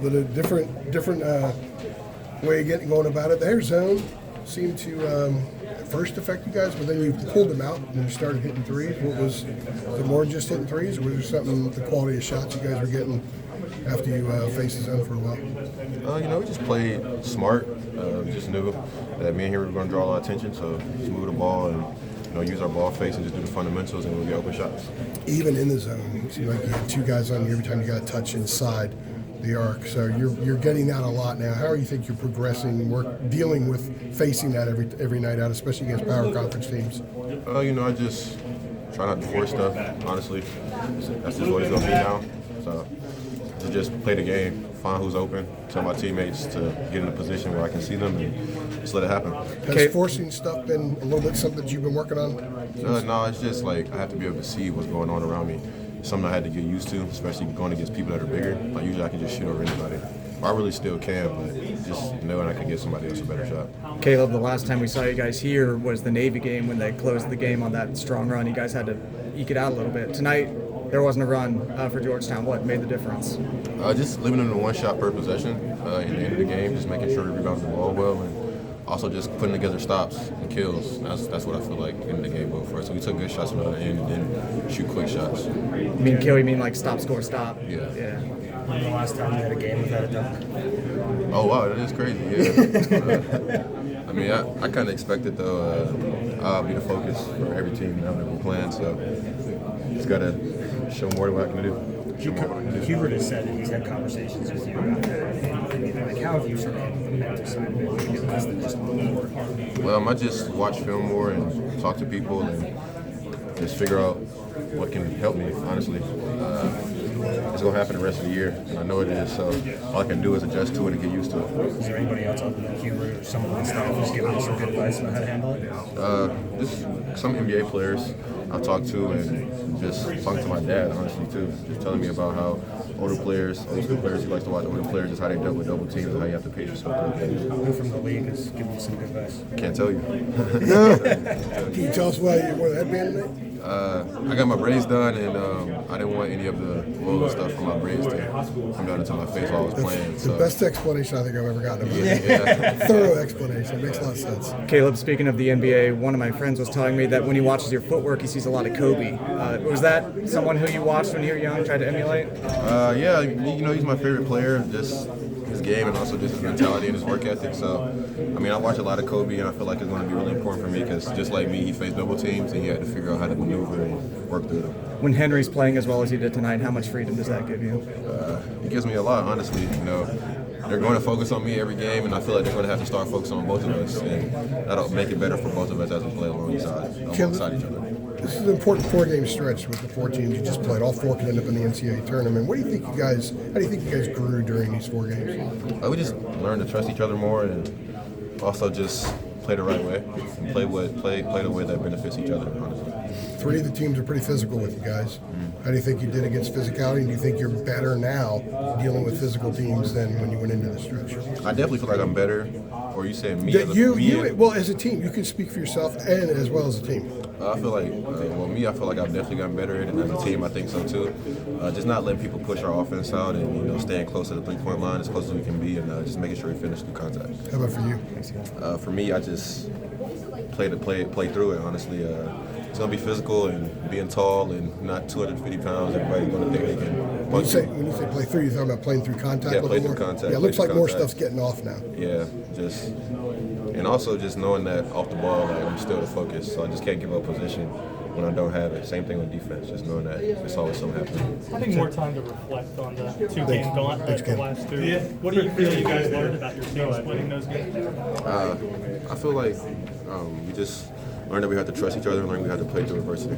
with a different way of going about it. The air zone seemed to at first affect you guys, but then you pulled them out and you started hitting threes. Was it more just hitting threes, or was there something, the quality of shots you guys were getting after you faced the zone for a while? We just played smart. We just knew that me and Henry were going to draw a lot of attention, so just move the ball and use our ball face and just do the fundamentals, and we'll get open shots. Even in the zone, it seemed like you had two guys on you every time you got a touch inside the arc. So you're getting that a lot now. How do you think you're progressing, dealing with facing that every night out, especially against power conference teams? I just try not to force stuff, honestly. That's just what it's going to be now. So to just play the game, find who's open, tell my teammates to get in a position where I can see them and just let it happen. Has forcing stuff been a little bit something that you've been working on? No, it's just like I have to be able to see what's going on around me. It's something I had to get used to, especially going against people that are bigger. Like usually I can just shoot over anybody. I really still can, but just knowing I can get somebody else a better shot. Caleb, the last time we saw you guys here was the Navy game when they closed the game on that strong run. You guys had to eke it out a little bit. Tonight, there wasn't a run for Georgetown. What made the difference? Just limiting to one shot per possession in the end of the game, just making sure we rebound the ball well, and also just putting together stops and kills. That's what I feel like in the game will for us. So we took good shots from the other end and then shoot quick shots. You mean kill? You mean like stop, score, stop? Yeah. When the last time you had a game without a dunk? Oh wow, that is crazy. Yeah. I kind of expected though. I'll be the focus for every team now that we're playing. So just gotta show more than what I can do. Hubert has said that he's had conversations with you about that. Like, how have you sort of handled the mental side of it? Because less than just more. Well, I just watch film more and talk to people and just figure out what can help me, honestly. It's going to happen the rest of the year, and I know it is, so all I can do is adjust to it and get used to it. Is there anybody else other than Hubert or someone on the staff who's giving you some good advice on how to handle it? Just some NBA players I've talked to, and just talking to my dad, honestly, too. Just telling me about how older players, old school players, he likes to watch older players, just how they dealt with double teams and how you have to pace yourself. Who from the league is giving you some good advice? Can't tell you. Can you tell us why you wore the headband tonight? I got my braids done, and I didn't want any of the oil and stuff from my braids to come down into my face while I was playing. The best explanation I think I've ever gotten about it. Yeah. Thorough explanation. It makes a lot of sense. Caleb, speaking of the NBA, one of my friends was telling me that when he watches your footwork, he sees a lot of Kobe. Was that someone who you watched when you were young, tried to emulate? Yeah, he's my favorite player. Just his game and also just his mentality and his work ethic. So, I watch a lot of Kobe, and I feel like it's going to be really important for me because just like me, he faced double teams, and he had to figure out how to maneuver and work through them. When Henry's playing as well as he did tonight, how much freedom does that give you? It gives me a lot, honestly. They're going to focus on me every game, and I feel like they're going to have to start focusing on both of us, and that'll make it better for both of us as we play alongside each other. This is an important four-game stretch with the four teams you just played. All four could end up in the NCAA tournament. How do you think you guys grew during these 4 games? We just learned to trust each other more, and also just play the right way and play the way that benefits each other, honestly. 3 of the teams are pretty physical with you guys. How do you think you did against physicality? And do you think you're better now dealing with physical teams than when you went into the stretch? I definitely feel like I'm better. Or you saying me? Well, as a team, you can speak for yourself and as well as a team. I feel like, I feel like I've definitely gotten better, and as a team, I think so too. Just not letting people push our offense out, and staying close to the 3-point line as close as we can be, and just making sure we finish through contact. How about for you? For me, I just play through it. Honestly, it's gonna be physical and being tall and not 250 pounds. Everybody's gonna think they can. When you say play through, you're talking about playing through contact. Yeah, play through contact. Yeah, it looks like more stuff's getting off now. Yeah, and also just knowing that off the ball, like I'm still the focus, so I just can't give up position when I don't have it. Same thing with defense, just knowing that there's always something happening. I think more time to reflect on the 2 games gone, the last 2. Yeah. What do you feel you guys learned about your team splitting those games? I feel like we just learned that we have to trust each other and learn we have to play through adversity.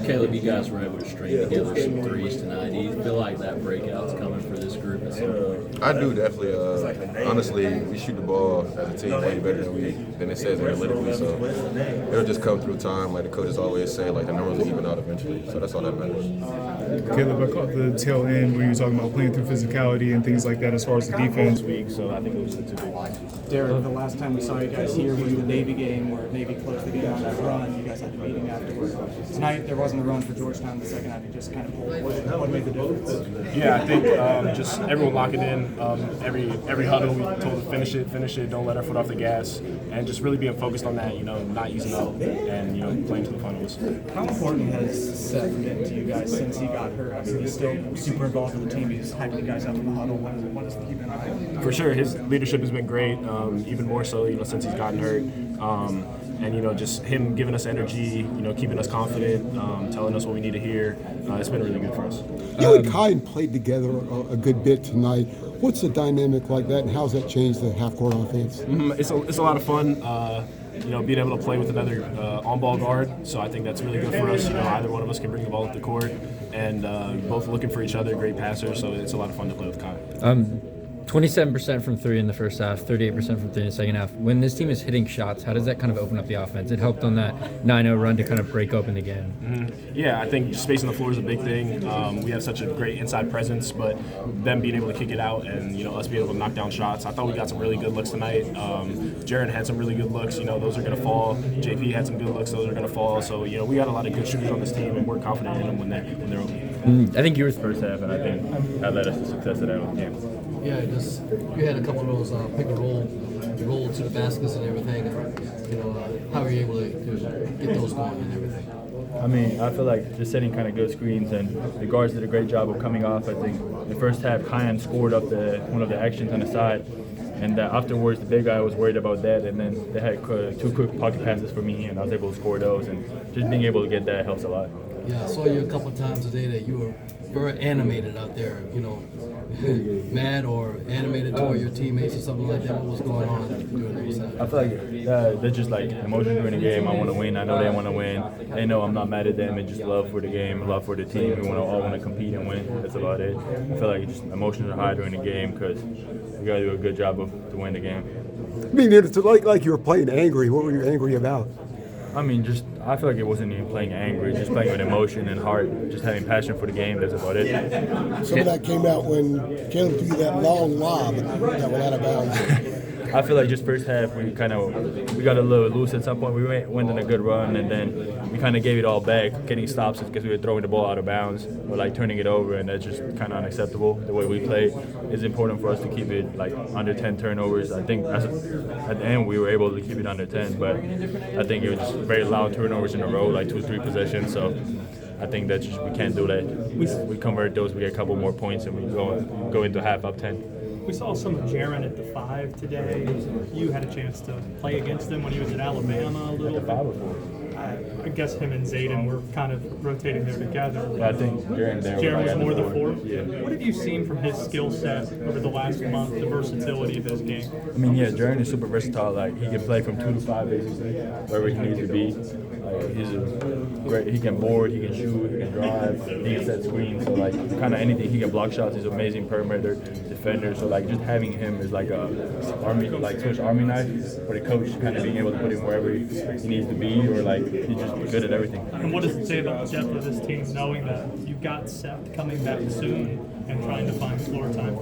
Caleb, you guys were able to string together some threes tonight. Do you feel like that breakout's coming for this group at some point? I do definitely. Honestly, we shoot the ball as a team way better than it says analytically. So it'll just come through time. Like the coaches always say, like the numbers will even out eventually. So that's all that matters. Caleb, I caught the tail end where you were talking about playing through physicality and things like that as far as the defense. Week, so I think it was the 2 big ones. Derek, the last time we saw you guys here was the Navy game where Navy closed the game on that run. You guys had a meeting afterwards. Tonight, there wasn't a run for Georgetown in the second half. You just kind of pulled. What made the difference? Yeah, I think just everyone locking in. Every huddle, we told them finish it, don't let our foot off the gas, and just really being focused on that. Not using up and playing to the finals. How important has Seth been to you guys since he got hurt? I mean, he's still super involved in the team. He's hyping you guys up in the huddle. What has he been like? For sure, his leadership has been great. Even more so, since he's gotten hurt. And just him giving us energy, keeping us confident, telling us what we need to hear. It's been really good for us. You and Kai played together a good bit tonight. What's the dynamic like that, and how's that changed the half-court offense? It's a lot of fun. Being able to play with another on-ball guard, so I think that's really good for us. Either one of us can bring the ball up the court, and both looking for each other, great passers. So it's a lot of fun to play with Kai. 27% from 3 in the first half, 38% from 3 in the second half. When this team is hitting shots, how does that kind of open up the offense? It helped on that 9-0 run to kind of break open the game. Yeah, I think spacing the floor is a big thing. We have such a great inside presence, but them being able to kick it out and us being able to knock down shots. I thought we got some really good looks tonight. Jaron had some really good looks. Those are going to fall. JP had some good looks. Those are going to fall. So we got a lot of good shooters on this team, and we're confident in them when they're open. I think you were first half, and I think that led us to success of that game. Yeah, just you had a couple of those pick and roll to the baskets and everything. And, how were you able to get those going and everything? I mean, I feel like just setting kind of good screens, and the guards did a great job of coming off. I think in the first half, Kyan scored up one of the actions on the side, and afterwards the big guy was worried about that, and then they had 2 quick pocket passes for me, and I was able to score those, and just being able to get that helps a lot. Yeah, I saw you a couple of times today that you were very animated out there, mad or animated toward your teammates or something like that. What was going on during those times? I feel like they're just like emotions during the game. I want to win. I know they want to win. They know I'm not mad at them. It's just love for the game, love for the team. We all want to compete and win. That's about it. I feel like just emotions are high during the game because we got to do a good job to win the game. I mean, it's like you were playing angry. What were you angry about? I mean, I feel like it wasn't even playing angry, just playing with emotion and heart, just having passion for the game. That's about it. Some of that came out when Caleb threw you that long lob that went out of bounds. I feel like just first half we got a little loose at some point. We went on a good run, and then we kind of gave it all back, getting stops because we were throwing the ball out of bounds or like turning it over, and that's just kind of unacceptable. The way we play, it's important for us to keep it like under 10 turnovers. I think at the end we were able to keep it under 10, but I think it was just very loud turnovers in a row, like 2-3 possessions. So I think that we can't do that. We convert those, we get a couple more points, and we go into half up 10. We saw some of Jaron at the 5 today. You had a chance to play against him when he was at Alabama a little bit. I guess him and Zayden were kind of rotating there together. Yeah, I think Jaron was more the 4. Yeah. What have you seen from his skill set over the last month, the versatility of his game? I mean, yeah, Jaron is super versatile. Like, he can play from 2 to 5 basically, wherever he needs to be. Like, he's great. He can board, he can shoot, he can drive, he can set screens. So like, kind of anything. He can block shots. He's an amazing perimeter defender. So like, just having him is like a Swiss Army knife for the coach, kind of being able to put him wherever he needs to be, or like he's just good at everything. And what does it say about the depth of this team, knowing that you've got Seth coming back soon and trying to find floor time?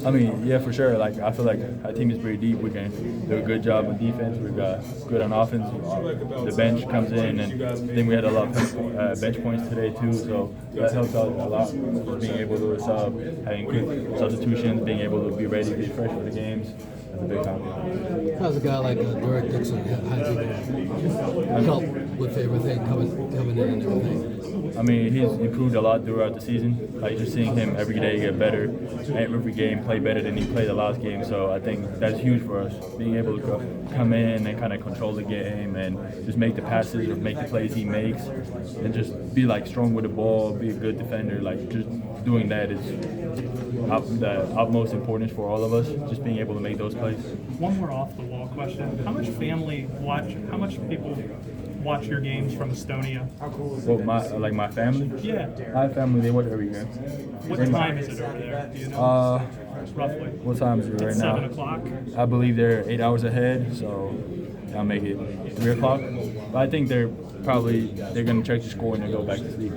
I mean, yeah, for sure. Like, I feel like our team is pretty deep. We can do a good job on defense. We've got good on offense. The bench comes in, and then we had a lot of bench points today too. So that helps out a lot. Just being able to sub, having good substitutions, being able to be ready to be fresh for the games. That's a big time. How's a guy like Derek Dixon, how's he going to help with everything coming in and everything? I mean, he's improved a lot throughout the season. Like, just seeing him every day get better, every game play better than he played the last game. So I think that's huge for us, being able to come in and kind of control the game and just make the passes or make the plays he makes, and just be like strong with the ball, be a good defender. Like, just doing that is the utmost importance for all of us. Just being able to make those plays. One more off the wall question: how much family watch? How much people watch your games from Estonia? Well, my family. Yeah. My family, they watch every game. What time is it over there? Do you know? Roughly. What time is it right It's now? 7 o'clock. I believe they're 8 hours ahead, so I'll make it 3 o'clock. But I think they're gonna check the score and then go back to sleep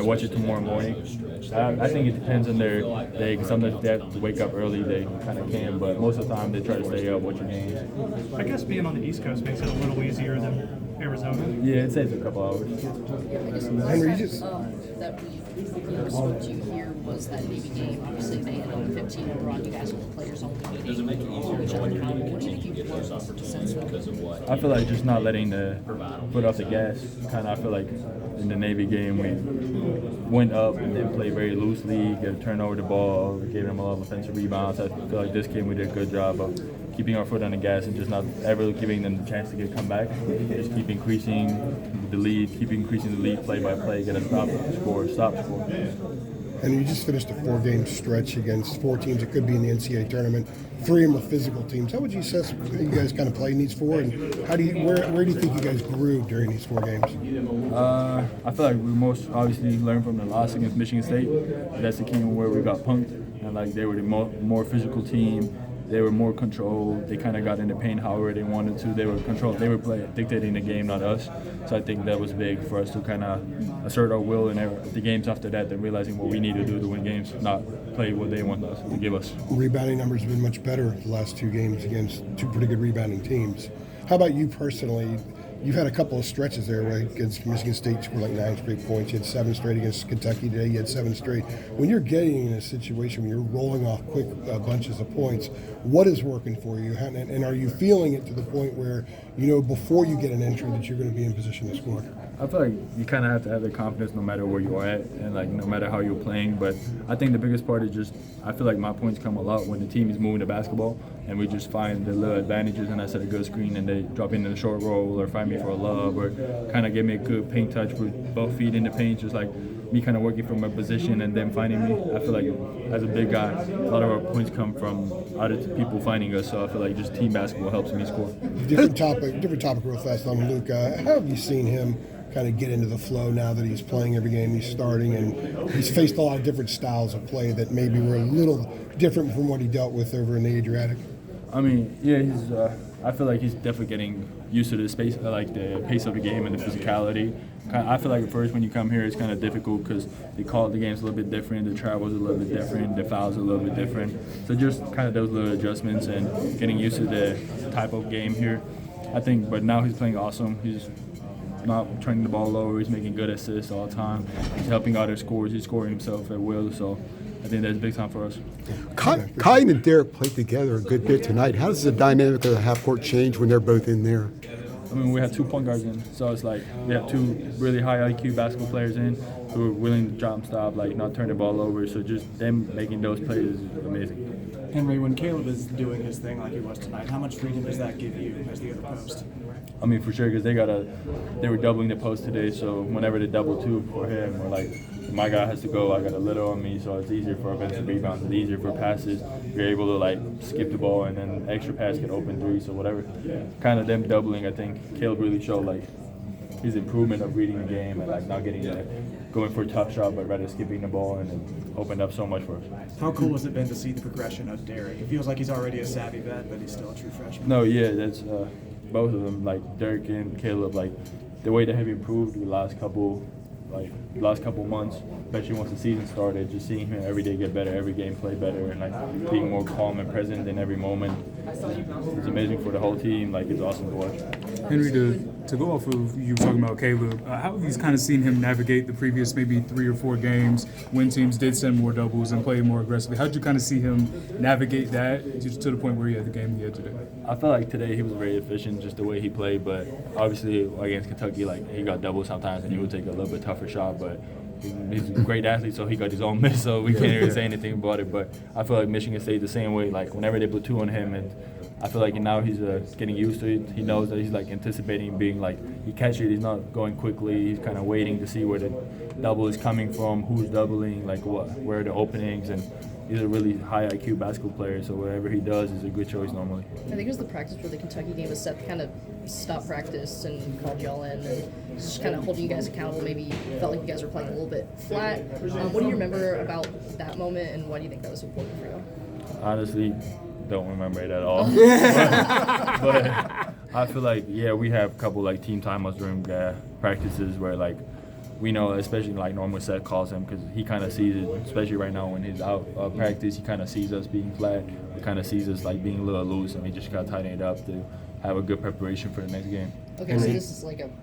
watch it tomorrow morning. I think it depends on their day. 'Cause sometimes if they have to wake up early, they kind of can. But most of the time, they try to stay up, watch the games. I guess being on the East Coast makes it a little easier than Arizona. Yeah, it saves a couple hours. Henry, you just that we spoke to you here was that Navy game. Obviously, they had a 15 run. You guys were the players only meeting. Does it make it easier? What do you think you've learned since then? I feel like just not letting the foot off the gas. I feel like in the Navy game we went up and then played very loosely, turned over the ball, gave them a lot of offensive rebounds. I feel like this game we did a good job of keeping our foot on the gas and just not ever giving them the chance to come back. Just keep increasing the lead, play by play, get a stop score. And you just finished a 4-game stretch against 4 teams that could be in the NCAA tournament. 3 of them are physical teams. How would you assess you guys kind of play in these 4, and where do you think you guys grew during these 4 games? I feel like we most obviously learned from the loss against Michigan State. That's the game where we got punked, and they were the more physical team. They were more controlled. They kind of got in the paint however they wanted to. They were controlled. They were dictating the game, not us. So I think that was big for us to kind of assert our will in the games after that, then realizing what we need to do to win games, not play what they want us to give us. Rebounding numbers have been much better the last 2 games against 2 pretty good rebounding teams. How about you personally? You've had a couple of stretches there, right? Against Michigan State, you scored like 9 straight points. You had 7 straight against Kentucky today. You had 7 straight. When you're getting in a situation where you're rolling off quick bunches of points, what is working for you? And are you feeling it to the point where, before you get an entry that you're going to be in position to score? I feel like you kind of have to have the confidence no matter where you are at and no matter how you're playing. But I think the biggest part is I feel like my points come a lot when the team is moving the basketball and we just find the little advantages and I set a good screen and they drop into the short roll or find me for a lob or kind of give me a good paint touch with both feet in the paint, just like me kind of working from a position and them finding me. I feel like as a big guy, a lot of our points come from other people finding us, so I feel like just team basketball helps me score. Different topic real fast on Luke. How have you seen him kind of get into the flow now that he's playing every game he's starting, and he's faced a lot of different styles of play that maybe were a little different from what he dealt with over in the Adriatic? I mean, yeah, I feel like he's definitely getting used to the pace of the game and the physicality. I feel like at first when you come here it's kind of difficult because they call the games a little bit different, the travel's a little bit different, the fouls are a little bit different. So just kind of those little adjustments and getting used to the type of game here. I think, but now he's playing awesome. He's not turning the ball over. He's making good assists all the time. He's helping others score. He's scoring himself at will. So I think that's a big time for us. Kai and Derek played together a good bit tonight. How does the dynamic of the half court change when they're both in there? I mean, we have 2 point guards in, so it's like we have 2 really high IQ basketball players in who are willing to drop and stop, not turn the ball over. So just them making those plays is amazing. Henry, when Caleb is doing his thing like he was tonight, how much freedom does that give you as the other post? I mean, for sure, because they were doubling the post today, so whenever they double 2 for him, or my guy has to go, I got a little on me, so it's easier for offensive rebounds, it's easier for passes. You're able to skip the ball and then extra pass can open 3, so whatever. Kind of them doubling, I think Caleb really showed his improvement of reading the game and not getting going for a tough shot, but rather skipping the ball and it opened up so much for us. How cool has it been to see the progression of Derek? It feels like he's already a savvy vet, but he's still a true freshman. No, yeah, that's both of them, Derek and Caleb, the way they have improved the last couple months, especially once the season started, just seeing him every day get better, every game play better, and being more calm and present in every moment. It's amazing for the whole team. It's awesome to watch. Henry, to go off of you talking about Caleb, how have you kind of seen him navigate the previous maybe 3 or 4 games when teams did send more doubles and play more aggressively? How did you kind of see him navigate that to the point where he had the game he had today? I felt like today he was very efficient, just the way he played, but obviously against Kentucky, he got doubles sometimes and he would take a little bit tougher shot, but he's a great athlete, so he got his own miss, so we can't really say anything about it. But I feel like Michigan State the same way, whenever they put 2 on him, and I feel like now he's getting used to it. He knows that he's anticipating being he catches it, he's not going quickly, he's kind of waiting to see where the double is coming from, who's doubling, where are the openings, and he's a really high IQ basketball player. So whatever he does is a good choice normally. I think it was the practice for the Kentucky game was Seth kind of stopped practice and called y'all in and just kind of holding you guys accountable. Maybe felt like you guys were playing a little bit flat. What do you remember about that moment, and why do you think that was important for you? Honestly, don't remember it at all. but I feel like, yeah, we have a couple like team timeouts during practices where like we know, especially like normal Seth calls him because he kind of sees it, especially right now when he's out of practice, he kind of sees us being flat, he kind of sees us like being a little loose, and we just got to tighten it up to have a good preparation for the next game. Okay, so this is like a